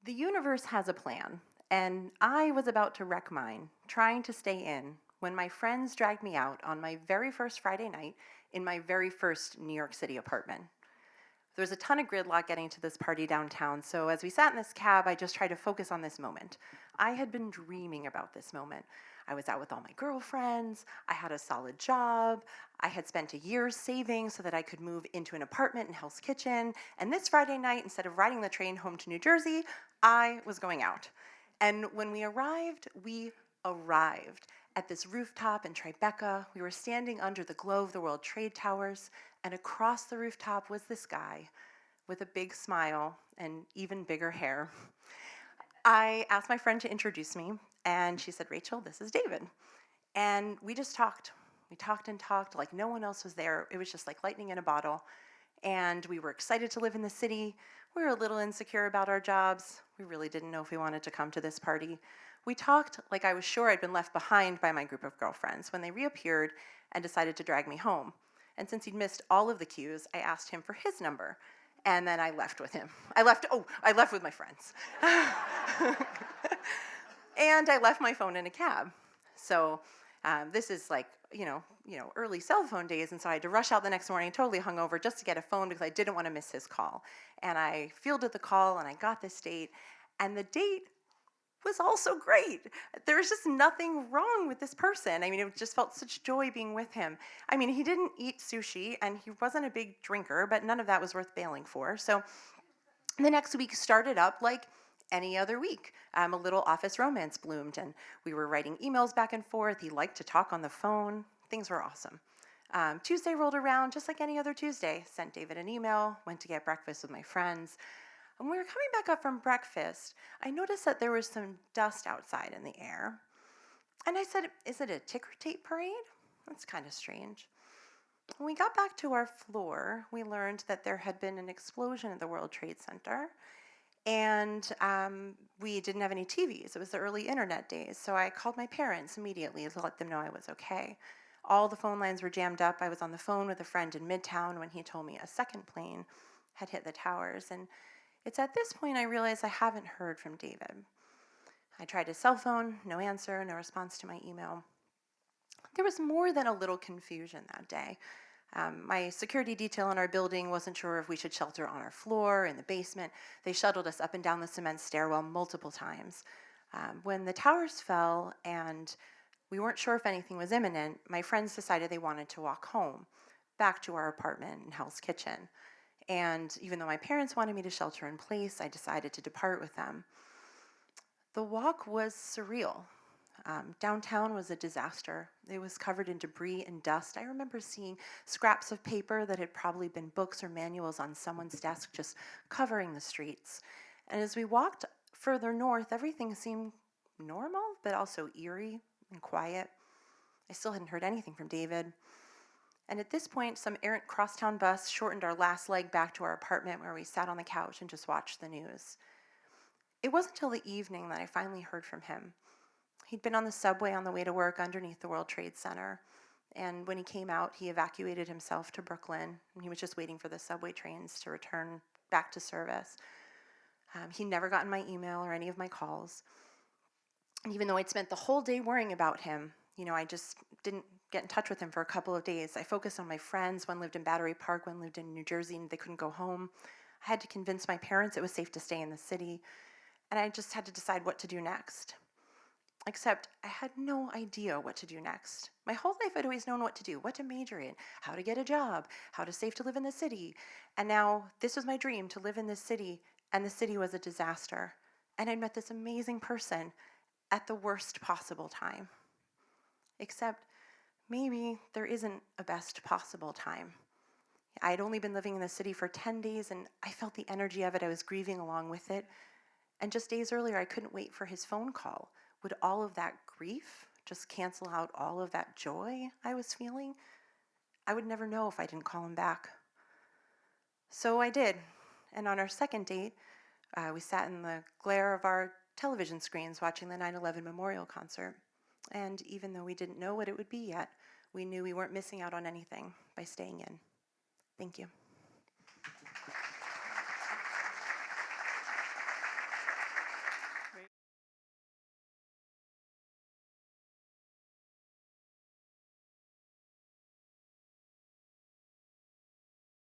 The universe has a plan, and I was about to wreck mine, trying to stay in, when my friends dragged me out on my very first Friday night in my very first New York City apartment. There was a ton of gridlock getting to this party downtown, so as we sat in this cab, I just tried to focus on this moment. I had been dreaming about this moment. I was out with all my girlfriends, I had a solid job, I had spent a year saving so that I could move into an apartment in Hell's Kitchen, and this Friday night, instead of riding the train home to New Jersey, I was going out. And when we arrived at this rooftop in Tribeca. We were standing under the glow of the World Trade Towers, and across the rooftop was this guy with a big smile and even bigger hair. I asked my friend to introduce me, and she said, "Rachel, this is David." And we just talked. We talked and talked like no one else was there. It was just like lightning in a bottle. And we were excited to live in the city. We were a little insecure about our jobs. We really didn't know if we wanted to come to this party. We talked like I was sure I'd been left behind by my group of girlfriends when they reappeared and decided to drag me home. And since he'd missed all of the cues, I asked him for his number. And then I left with him. I left with my friends. And I left my phone in a cab. So this is like, early cell phone days, and so I had to rush out the next morning, totally hungover, just to get a phone because I didn't want to miss his call. And I fielded the call, and I got this date, and the date was also great. There was just nothing wrong with this person. I mean, it just felt such joy being with him. I mean, he didn't eat sushi, and he wasn't a big drinker, but none of that was worth bailing for. So the next week started up like any other week. A little office romance bloomed, and we were writing emails back and forth. He liked to talk on the phone. Things were awesome. Tuesday rolled around just like any other Tuesday. Sent David an email, went to get breakfast with my friends. When we were coming back up from breakfast, I noticed that there was some dust outside in the air. And I said, "Is it a ticker tape parade? That's kind of strange." When we got back to our floor, we learned that there had been an explosion at the World Trade Center. And we didn't have any TVs. It was the early internet days. So I called my parents immediately to let them know I was okay. All the phone lines were jammed up. I was on the phone with a friend in Midtown when he told me a second plane had hit the towers. And it's at this point I realized I haven't heard from David. I tried his cell phone, no answer, no response to my email. There was more than a little confusion that day. My security detail in our building wasn't sure if we should shelter on our floor, in the basement. They shuttled us up and down the cement stairwell multiple times. When the towers fell and we weren't sure if anything was imminent, my friends decided they wanted to walk home, back to our apartment in Hell's Kitchen. And even though my parents wanted me to shelter in place, I decided to depart with them. The walk was surreal. Downtown was a disaster. It was covered in debris and dust. I remember seeing scraps of paper that had probably been books or manuals on someone's desk just covering the streets. And as we walked further north, everything seemed normal, but also eerie and quiet. I still hadn't heard anything from David. And at this point, some errant crosstown bus shortened our last leg back to our apartment where we sat on the couch and just watched the news. It wasn't until the evening that I finally heard from him. He'd been on the subway on the way to work underneath the World Trade Center. And when he came out, he evacuated himself to Brooklyn. And he was just waiting for the subway trains to return back to service. He'd never gotten my email or any of my calls. And even though I'd spent the whole day worrying about him, I just didn't get in touch with him for a couple of days. I focused on my friends. One lived in Battery Park, one lived in New Jersey, and they couldn't go home. I had to convince my parents it was safe to stay in the city. And I just had to decide what to do next. Except I had no idea what to do next. My whole life I'd always known what to do, what to major in, how to get a job, how to save to live in the city. And now this was my dream, to live in this city, and the city was a disaster. And I met this amazing person at the worst possible time. Except maybe there isn't a best possible time. I had only been living in the city for 10 days, and I felt the energy of it. I was grieving along with it. And just days earlier, I couldn't wait for his phone call. Would all of that grief just cancel out all of that joy I was feeling? I would never know if I didn't call him back. So I did. And on our second date, we sat in the glare of our television screens watching the 9/11 memorial concert. And even though we didn't know what it would be yet, we knew we weren't missing out on anything by staying in. Thank you.